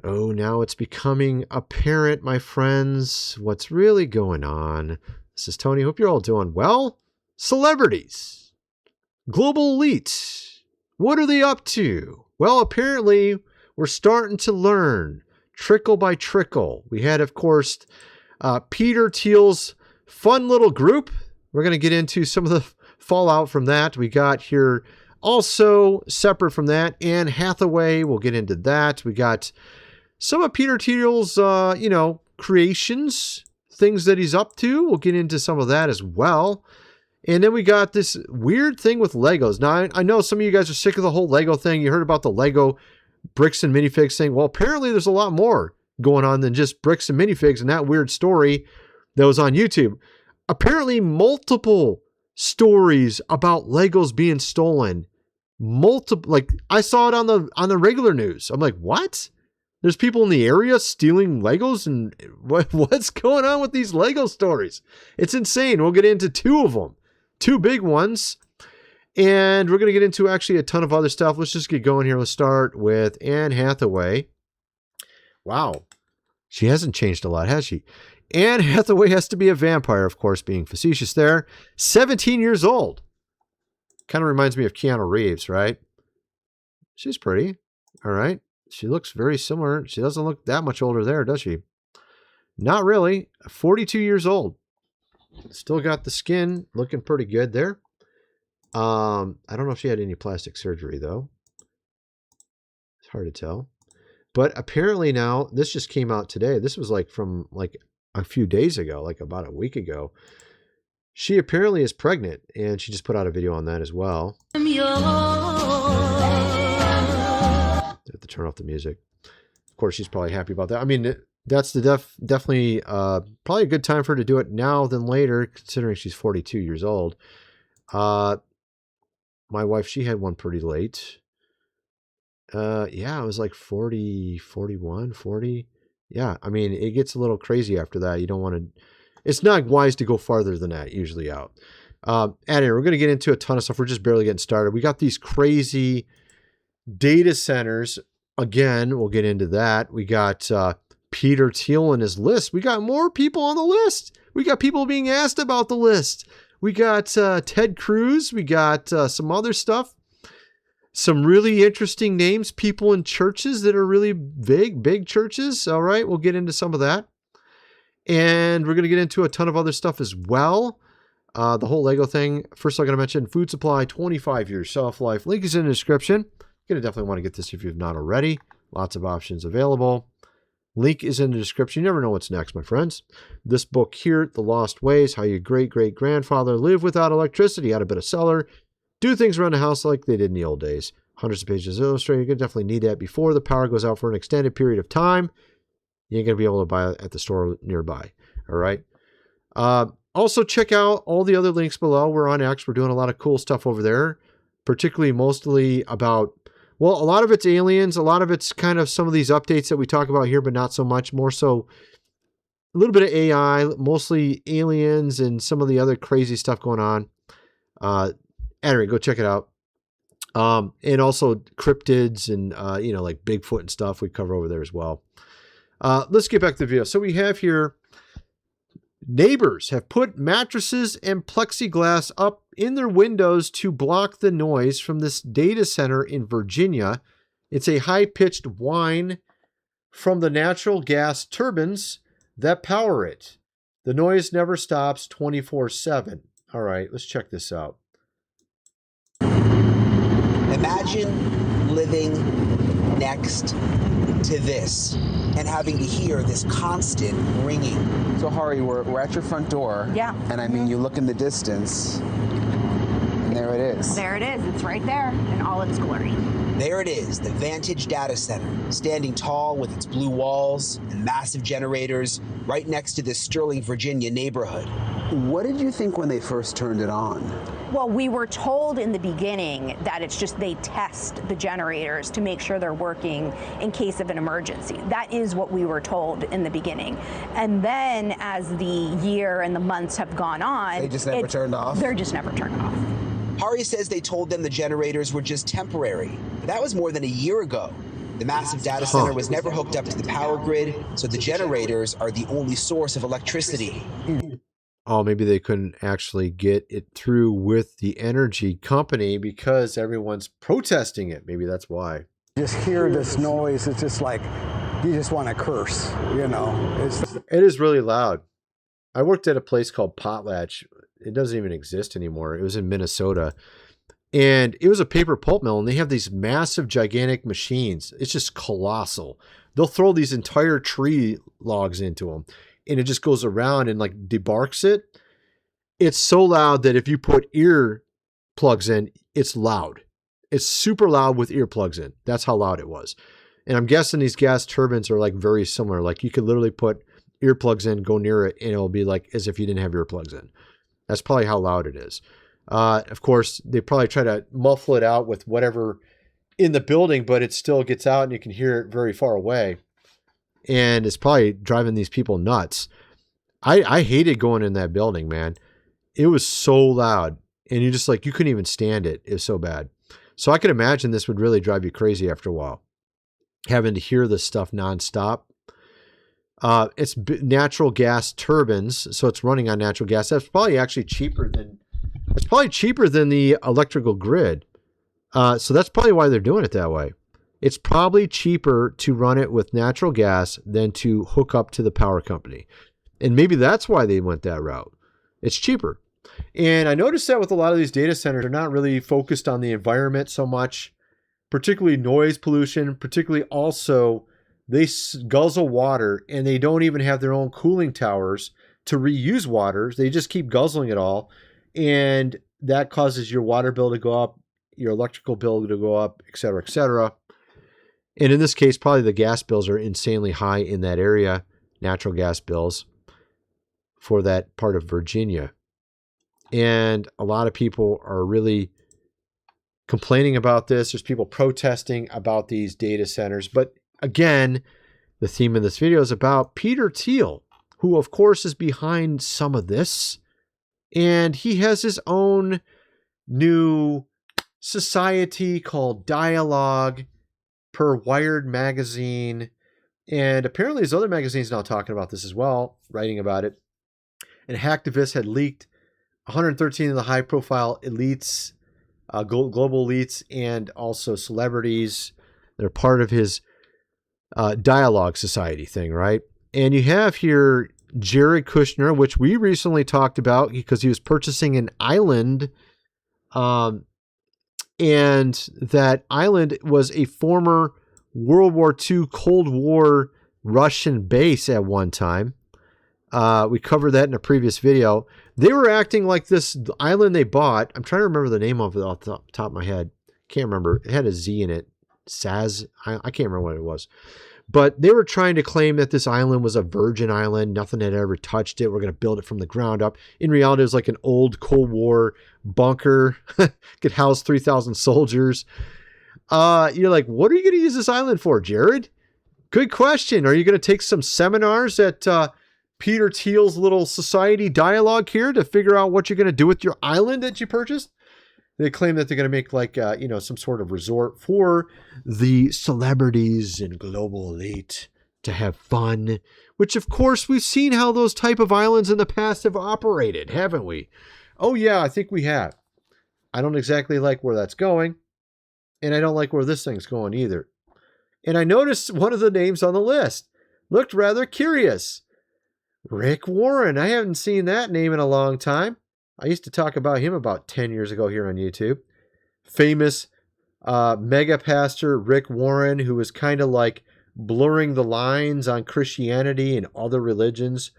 Oh, now it's becoming apparent, my friends, what's really going on. This is Tony. Hope you're all doing well. Celebrities. Global elite. What are they up to? Well, apparently, we're starting to learn trickle by trickle. We had, of course, Peter Thiel's fun little group. We're going to get into some of the fallout from that. We got here also, separate from that, Anne Hathaway. We'll get into that. We got some of Peter Thiel's, creations, things that he's up to. We'll get into some of that as well. And then we got this weird thing with Legos. Now, I know some of you guys are sick of the whole Lego thing. You heard about the Lego bricks and minifigs thing. Well, apparently there's a lot more going on than just bricks and minifigs and that weird story that was on YouTube. Apparently multiple stories about Legos being stolen. Like I saw it on the regular news. I'm like, what? There's people in the area stealing Legos, and what's going on with these Lego stories? It's insane. We'll get into two of them, two big ones, and we're going to get into actually a ton of other stuff. Let's just get going here. Let's start with Anne Hathaway. Wow. She hasn't changed a lot, has she? Anne Hathaway has to be a vampire, of course, being facetious there. 17 years old. Kind of reminds me of Keanu Reeves, right? She's pretty. All right. She looks very similar. She doesn't look that much older there, does she? Not really. 42 years old. Still got the skin looking pretty good there. I don't know if she had any plastic surgery, though. It's hard to tell. But apparently now, this just came out today. This was like from like a few days ago, like about a week ago. She apparently is pregnant, and she just put out a video on that as well. I have to turn off the music. Of course, she's probably happy about that. I mean, that's definitely probably a good time for her to do it now than later, considering she's 42 years old. My wife, she had one pretty late. Yeah, it was like 40, 41, 40. Yeah, I mean, it gets a little crazy after that. You don't want to... It's not wise to go farther than that, usually out. Anyway, we're going to get into a ton of stuff. We're just barely getting started. We got these crazy data centers. Again, we'll get into that. We got Peter Thiel and his list. We got more people on the list. We got people being asked about the list. We got Ted Cruz. We got some other stuff. Some really interesting names, people in churches that are really big churches. All right, we'll get into some of that. And we're going to get into a ton of other stuff as well. The whole Lego thing. First, I'm going to mention food supply, 25 years shelf life. Link is in the description. You're going to definitely want to get this if you've not already. Lots of options available. Link is in the description. You never know what's next, my friends. This book here, The Lost Ways, How Your Great-Great-Grandfather Lived Without Electricity, Had a Bit of Cellar, Do Things Around the House Like They Did in the Old Days. Hundreds of pages illustrated. You're going to definitely need that before the power goes out for an extended period of time. You ain't going to be able to buy it at the store nearby. All right. Also, check out all the other links below. We're on X. We're doing a lot of cool stuff over there, particularly mostly about, well, a lot of it's aliens. A lot of it's kind of some of these updates that we talk about here, but not so much. More so a little bit of AI, mostly aliens and some of the other crazy stuff going on. Anyway, go check it out. And also cryptids and, like Bigfoot and stuff we cover over there as well. Let's get back to the video. So we have here, neighbors have put mattresses and plexiglass up in their windows to block the noise from this data center in Virginia. It's a high-pitched whine from the natural gas turbines that power it. The noise never stops 24/7. All right, let's check this out. Imagine living next to this and having to hear this constant ringing. So Hari, we're at your front door. Yeah. And I mean, you look in the distance, and there it is. There it is. It's right there in all its glory. There it is, the Vantage Data Center, standing tall with its blue walls and massive generators right next to this Sterling, Virginia neighborhood. What did you think when they first turned it on? Well, we were told in the beginning that it's just they test the generators to make sure they're working in case of an emergency. That is what we were told in the beginning. And then as the year and the months have gone on, They just never turned off? They're just never turned off. Hari says they told them the generators were just temporary. But that was more than a year ago. The massive data center was never hooked up to the power grid, so the generators are the only source of electricity. Oh, maybe they couldn't actually get it through with the energy company because everyone's protesting it. Maybe that's why. Just hear this noise, it's just like you just want to curse, you know. It is really loud. I worked at a place called Potlatch. It doesn't even exist anymore. It was in Minnesota. And it was a paper pulp mill, and they have these massive, gigantic machines. It's just colossal. They'll throw these entire tree logs into them, and it just goes around and like debarks it. It's so loud that if you put ear plugs in, it's loud. It's super loud with earplugs in. That's how loud it was. And I'm guessing these gas turbines are like very similar. Like you could literally put earplugs in, go near it, and it'll be like as if you didn't have earplugs in. That's probably how loud it is. Of course, they probably try to muffle it out with whatever in the building, but it still gets out and you can hear it very far away. And it's probably driving these people nuts. I hated going in that building, man. It was so loud. And you just like, you couldn't even stand it. It was so bad. So I could imagine this would really drive you crazy after a while, having to hear this stuff nonstop. It's natural gas turbines, so it's running on natural gas. That's probably actually cheaper than the electrical grid. So that's probably why they're doing it that way. It's probably cheaper to run it with natural gas than to hook up to the power company. And maybe that's why they went that route. It's cheaper. And I noticed that with a lot of these data centers, they're not really focused on the environment so much, particularly noise pollution, particularly also they guzzle water, and they don't even have their own cooling towers to reuse water. They just keep guzzling it all. And that causes your water bill to go up, your electrical bill to go up, et cetera, et cetera. And in this case, probably the gas bills are insanely high in that area, natural gas bills for that part of Virginia. And a lot of people are really complaining about this. There's people protesting about these data centers. But again, the theme of this video is about Peter Thiel, who of course is behind some of this. And he has his own new society called Dialog per Wired magazine. And apparently there's other magazines now talking about this as well, writing about it. And hacktivists had leaked 113 of the high-profile elites, global elites, and also celebrities. They're part of his Dialog Society thing, right? And you have here Jared Kushner, which we recently talked about because he was purchasing an island. And that island was a former World War II Cold War Russian base at one time. We covered that in a previous video. They were acting like this island they bought. I'm trying to remember the name of it off the top of my head. Can't remember. It had a Z in it. Saz. I can't remember what it was. But they were trying to claim that this island was a virgin island. Nothing had ever touched it. We're going to build it from the ground up. In reality, it was like an old Cold War bunker. Could house 3,000 soldiers. You're like, what are you going to use this island for, Jared? Good question. Are you going to take some seminars at Peter Thiel's little society Dialog here to figure out what you're going to do with your island that you purchased? They claim that they're going to make like, some sort of resort for the celebrities and global elite to have fun, which of course we've seen how those type of islands in the past have operated, haven't we? Oh yeah, I think we have. I don't exactly like where that's going, and I don't like where this thing's going either. And I noticed one of the names on the list looked rather curious. Rick Warren. I haven't seen that name in a long time. I used to talk about him about 10 years ago here on YouTube. Famous mega pastor Rick Warren, who was kind of like blurring the lines on Christianity and other religions,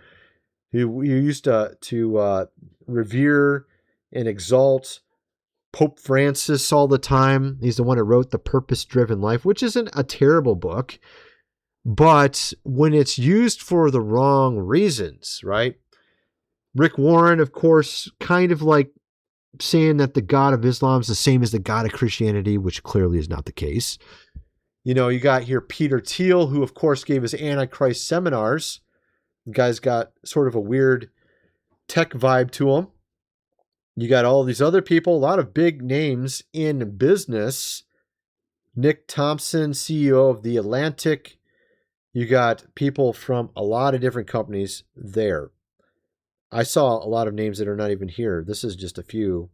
who used to revere and exalt Pope Francis all the time. He's the one who wrote The Purpose-Driven Life, which isn't a terrible book, but when it's used for the wrong reasons, right? Rick Warren, of course, kind of like saying that the God of Islam is the same as the God of Christianity, which clearly is not the case. You know, you got here Peter Thiel, who of course gave his Antichrist seminars. The guy's got sort of a weird tech vibe to him. You got all these other people, a lot of big names in business Nick Thompson, CEO of The Atlantic. You got people from a lot of different companies there. I saw a lot of names that are not even here. This is just a few.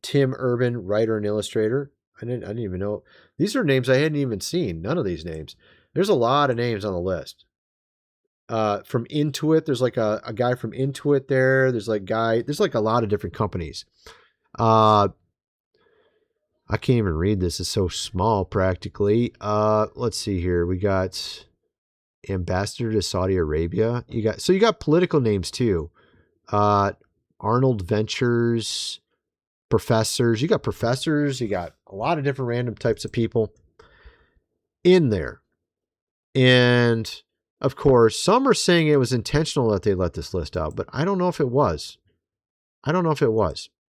Tim Urban, writer and illustrator. I didn't even know. These are names I hadn't even seen. None of these names. There's a lot of names on the list. From Intuit, there's like a guy from Intuit there. There's like a lot of different companies. I can't even read this. It's so small practically. Let's see here. We got ambassador to Saudi Arabia. You got political names too. Arnold Ventures, professors. You got professors. You got a lot of different random types of people in there. And of course, some are saying it was intentional that they let this list out, but I don't know if it was.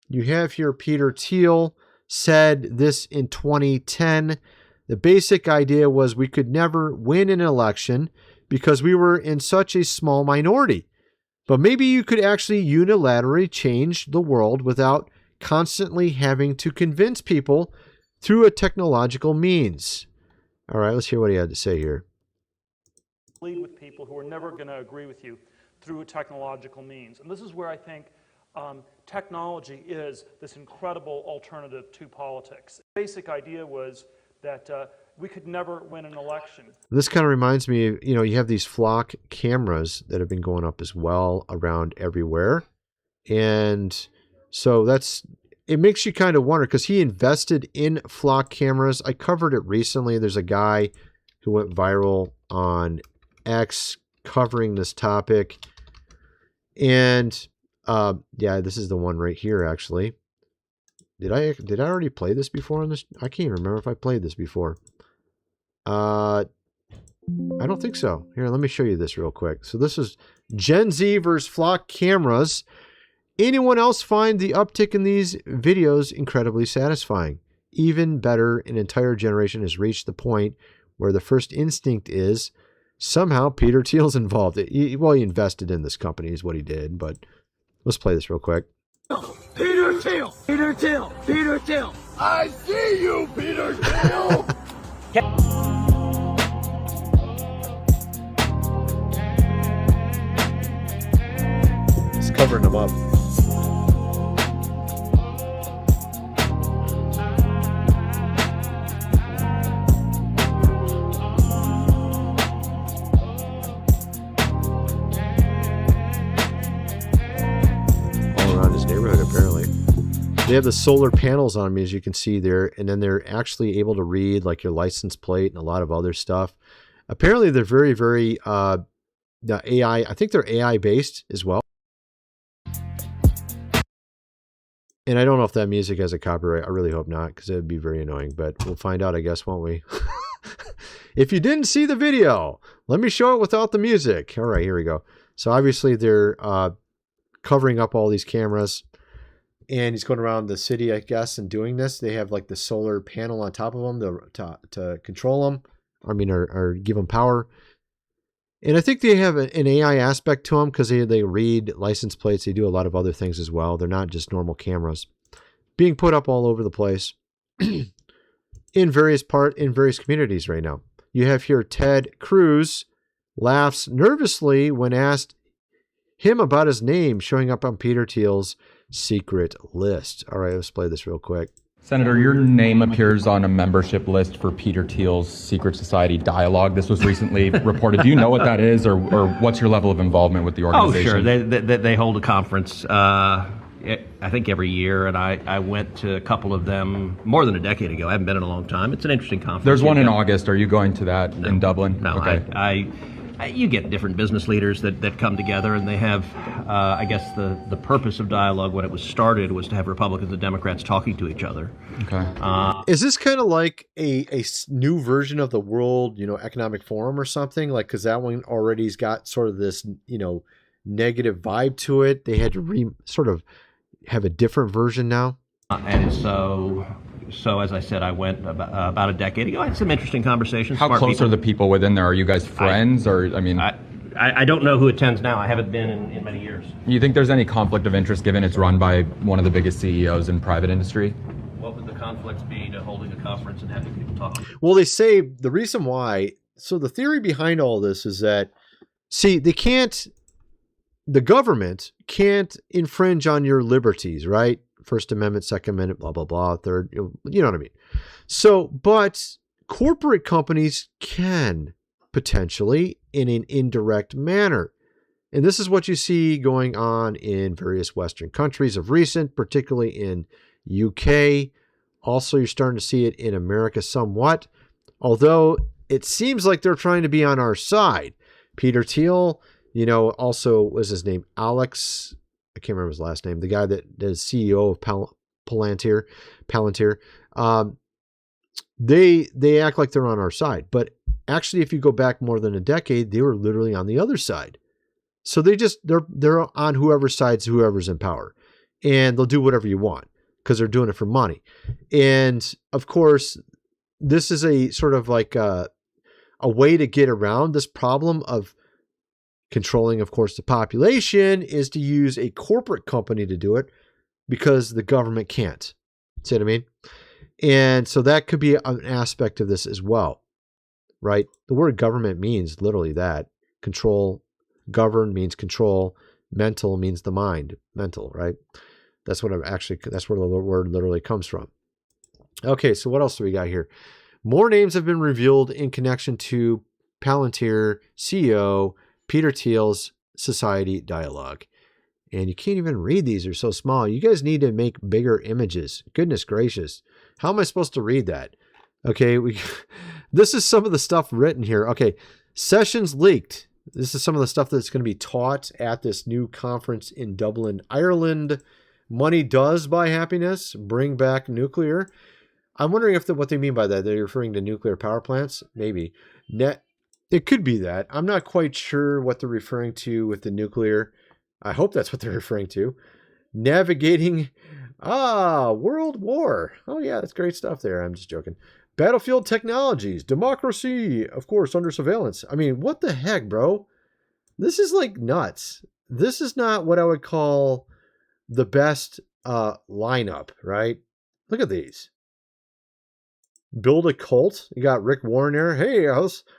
You have here Peter Thiel said this in 2010. The basic idea was we could never win an election because we were in such a small minority. But maybe you could actually unilaterally change the world without constantly having to convince people through a technological means. All right, let's hear what he had to say here. Lead with people who are never going to agree with you through a technological means. And this is where I think technology is this incredible alternative to politics. The basic idea was that we could never win an election. This kind of reminds me, you have these flock cameras that have been going up as well around everywhere. And so it makes you kind of wonder, because he invested in flock cameras. I covered it recently. There's a guy who went viral on X covering this topic. And this is the one right here, actually. Did I already play this before on this? I can't even remember if I played this before. I don't think so. Here, let me show you this real quick. So this is Gen Z versus flock cameras. Anyone else find the uptick in these videos incredibly satisfying? Even better, an entire generation has reached the point where the first instinct is somehow Peter Thiel's involved. He invested in this company is what he did, but let's play this real quick. Peter Thiel! Peter Thiel! Peter Thiel! I see you, Peter Thiel! He's covering them up. They have the solar panels on them, as you can see there, and then they're actually able to read like your license plate and a lot of other stuff. Apparently, they're very, very the AI. I think they're AI based as well. And I don't know if that music has a copyright. I really hope not, because it would be very annoying. But we'll find out, I guess, won't we? If you didn't see the video, let me show it without the music. All right, here we go. So obviously they're covering up all these cameras. And he's going around the city, I guess, and doing this. They have like the solar panel on top of them to control them. I mean, or give them power. And I think they have an AI aspect to them because they read license plates. They do a lot of other things as well. They're not just normal cameras. Being put up all over the place in various communities right now. You have here Ted Cruz laughs nervously when asked him about his name showing up on Peter Thiel's secret list. All right, let's play this real quick. Senator, your name appears on a membership list for Peter Thiel's secret society Dialog. This was recently reported. Do you know what that is, or what's your level of involvement with the organization? Oh, sure. They hold a conference, I think every year, and I went to a couple of them more than a decade ago. I haven't been in a long time. It's an interesting conference. There's one in August. Are you going to that in Dublin? No, okay. You get different business leaders that come together, and they have, I guess the purpose of Dialogue when it was started was to have Republicans and Democrats talking to each other. Okay. Is this kind of like a new version of the World, Economic Forum or something? Like, because that one already's got sort of this, negative vibe to it. They had to sort of have a different version now. And so as I said, I went about a decade ago. I had some interesting conversations. How close are the people within there? Are you guys friends, I don't know who attends now. I haven't been in many years. You think there's any conflict of interest given it's run by one of the biggest CEOs in private industry? What would the conflict conflicts be to holding a conference and having people talk? Well, they say the reason why. So the theory behind all this is that, see, the government can't infringe on your liberties, right? First Amendment, Second Amendment, blah, blah, blah, third, you know what I mean? So, but corporate companies can potentially in an indirect manner. And this is what you see going on in various Western countries of recent, particularly in UK. Also, you're starting to see it in America somewhat, although it seems like they're trying to be on our side. Peter Thiel, also was his name, Alex, I can't remember his last name, the guy that is CEO of Palantir. They act like they're on our side. But actually, if you go back more than a decade, they were literally on the other side. So they're on whoever's side, whoever's in power. And they'll do whatever you want because they're doing it for money. And of course, this is a sort of like a way to get around this problem of controlling, of course, the population, is to use a corporate company to do it because the government can't. See what I mean? And so that could be an aspect of this as well, right? The word government means literally that. Control, govern means control. Mental means the mind. Mental, right? That's where the word literally comes from. Okay, so what else do we got here? More names have been revealed in connection to Palantir CEO Peter Thiel's Society Dialog. And you can't even read these. They're so small. You guys need to make bigger images. Goodness gracious. How am I supposed to read that? Okay, this is some of the stuff written here. Okay, sessions leaked. This is some of the stuff that's going to be taught at this new conference in Dublin, Ireland. Money does buy happiness. Bring back nuclear. I'm wondering if what they mean by that, they're referring to nuclear power plants. Maybe. It could be that. I'm not quite sure what they're referring to with the nuclear. I hope that's what they're referring to. Navigating, World War. Oh yeah, that's great stuff there. I'm just joking. Battlefield technologies, democracy, of course, under surveillance. I mean, what the heck, bro? This is like nuts. This is not what I would call the best lineup, right? Look at these. Build a cult. You got Rick Warren there. Hey,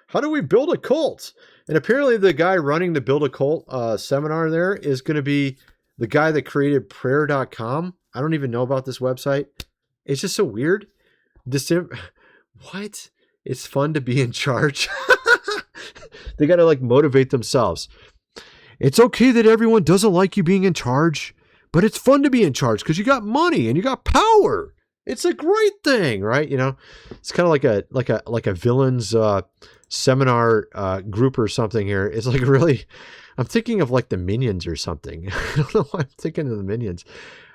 how do we build a cult? And apparently the guy running the Build a Cult seminar there is going to be the guy that created prayer.com. I don't even know about this website. It's just so weird. What? It's fun to be in charge. They got to like motivate themselves. It's okay that everyone doesn't like you being in charge, but it's fun to be in charge because you got money and you got power. It's a great thing, right? It's kind of like a villains seminar group or something here. It's like really, I'm thinking of like the Minions or something. I don't know why I'm thinking of the Minions.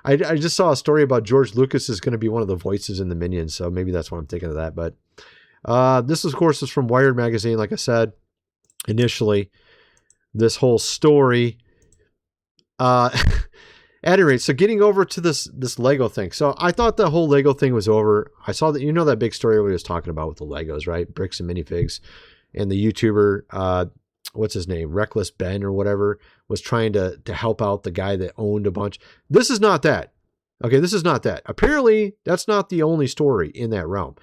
I just saw a story about George Lucas is going to be one of the voices in the Minions, so maybe that's why I'm thinking of that. But this, of course, is from Wired magazine. Like I said initially, this whole story. At any rate, so getting over to this Lego thing. So I thought the whole Lego thing was over. I saw that, that big story we was talking about with the Legos, right? Bricks and minifigs. And the YouTuber, what's his name? Reckless Ben or whatever, was trying to help out the guy that owned a bunch. This is not that. Okay, this is not that. Apparently, that's not the only story in that realm.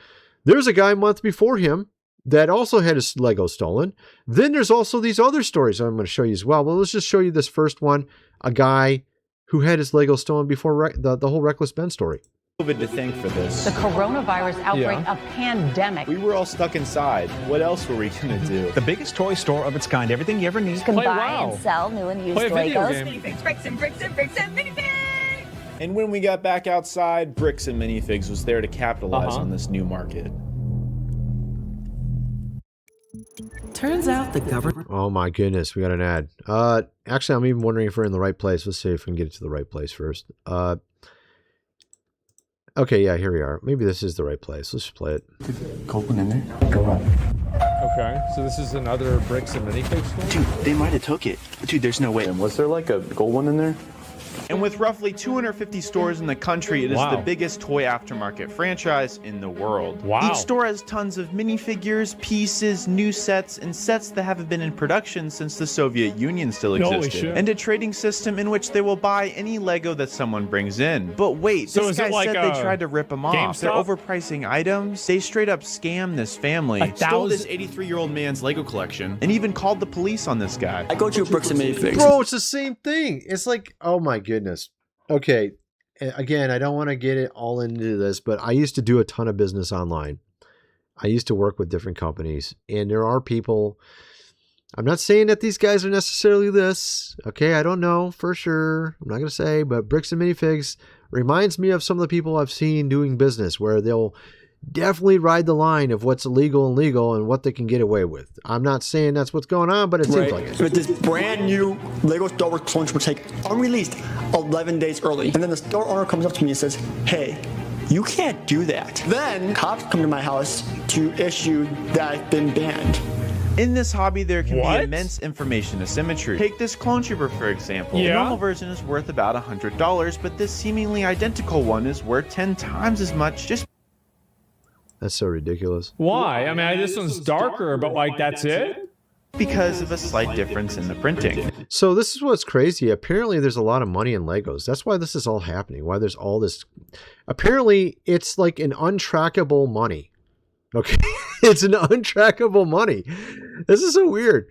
There's a guy a month before him that also had his Lego stolen. Then there's also these other stories I'm going to show you as well. Well, let's just show you this first one. A guy who had his Lego stolen before the whole Reckless Ben story. COVID to thank for this. The coronavirus outbreak, a pandemic. We were all stuck inside. What else were we going to do? The biggest toy store of its kind. Everything you ever need. You can buy and sell new and used Legos. Minifigs, bricks and minifigs! And when we got back outside, Bricks and Minifigs was there to capitalize on this new market. Turns out the government... Oh my goodness, we got an ad. Actually, I'm even wondering if we're in the right place. Let's see if we can get it to the right place first. Okay, yeah, here we are. Maybe this is the right place. Let's just play it. Gold one in there? Go on. Okay, so this is another Bricks and Minifigs store? Dude, they might have took it. Dude, there's no way. And was there like a gold one in there? And with roughly 250 stores in the country, it is the biggest toy aftermarket franchise in the world. Wow. Each store has tons of minifigures, pieces, new sets, and sets that haven't been in production since the Soviet Union still existed. And a trading system in which they will buy any Lego that someone brings in. But wait, So this is guy it like said they tried to rip him off. They're GameStop? overpricing items. They straight up scammed this family, stole this 83-year-old man's Lego collection, and even called the police on this guy. I go to Bricks and Minifigs. Bro, it's the same thing. It's like, oh my goodness. Okay, again, I don't want to get it all into this, but I used to do a ton of business online. I used to work with different companies, and there are people. I'm not saying that these guys are necessarily this. Okay, I don't know for sure. I'm not going to say, but Bricks and Minifigs reminds me of some of the people I've seen doing business where they'll definitely ride the line of what's illegal and legal and what they can get away with. I'm not saying that's what's going on, but it seems like it. But this brand new Lego Star Wars Clone Trooper take unreleased 11 days early. And then the store owner comes up to me and says, hey, you can't do that. Then cops come to my house to issue that I've been banned. In this hobby, there can be immense information asymmetry. Take this Clone Trooper, for example. The normal version is worth about $100, but this seemingly identical one is worth 10 times as much just That's so ridiculous. Why? I mean, this one's darker, but like that's it? because of a slight difference in the printing. So this is what's crazy. Apparently there's a lot of money in Legos. That's why this is all happening. Why there's all this. Apparently it's like an untrackable money. Okay. It's an untrackable money. This is so weird.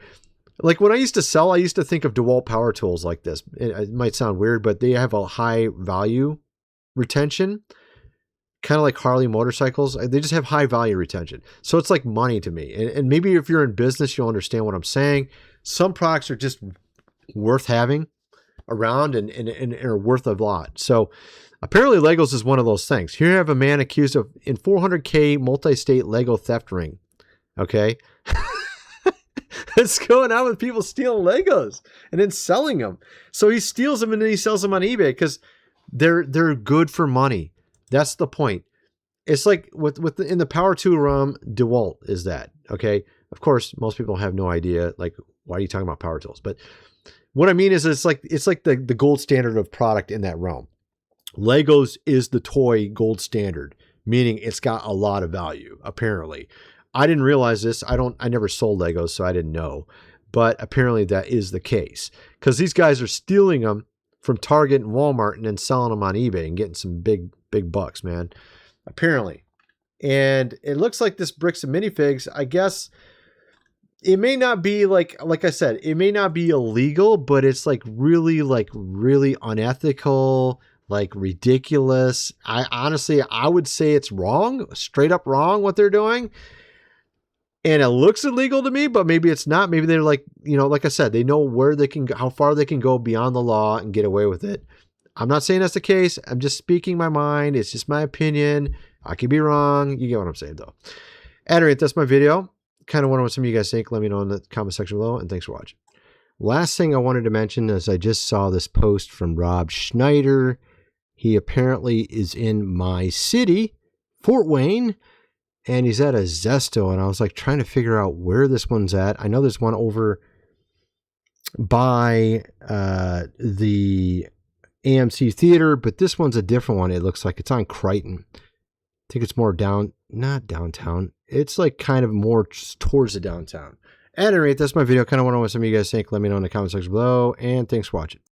Like when I used to sell, I used to think of DeWalt power tools like this. It might sound weird, but they have a high value retention. Kind of like Harley motorcycles. They just have high value retention. So it's like money to me. And maybe if you're in business, you'll understand what I'm saying. Some products are just worth having around and are worth a lot. So apparently Legos is one of those things. Here you have a man accused of in 400K multi-state Lego theft ring. Okay. What's going on with people stealing Legos and then selling them? So he steals them and then he sells them on eBay because they're good for money. That's the point. It's like in the power tool realm, DeWalt is that. Okay. Of course, most people have no idea. Like, why are you talking about power tools? But what I mean is it's like the gold standard of product in that realm. Legos is the toy gold standard, meaning it's got a lot of value, apparently. I didn't realize this. I never sold Legos, so I didn't know. But apparently that is the case. Because these guys are stealing them from Target and Walmart and then selling them on eBay and getting some big bucks, man. Apparently. And it looks like this Bricks and Minifigs, I guess it may not be like I said, it may not be illegal, but it's really unethical, like ridiculous. I would say it's wrong, straight up wrong what they're doing. And it looks illegal to me, but maybe it's not. Maybe they're like I said, they know where they can go, how far they can go beyond the law and get away with it. I'm not saying that's the case. I'm just speaking my mind. It's just my opinion. I could be wrong. You get what I'm saying, though. At any rate, that's my video. Kind of wonder what some of you guys think. Let me know in the comment section below, and thanks for watching. Last thing I wanted to mention is I just saw this post from Rob Schneider. He apparently is in my city, Fort Wayne, and he's at a Zesto, and I was like trying to figure out where this one's at. I know there's one over by the AMC Theater, but this one's a different one. It looks like it's on Crichton. I think it's more not downtown. It's like kind of more towards the downtown. At any rate, that's my video. Kind of want to know what some of you guys think. Let me know in the comment section below, and thanks for watching.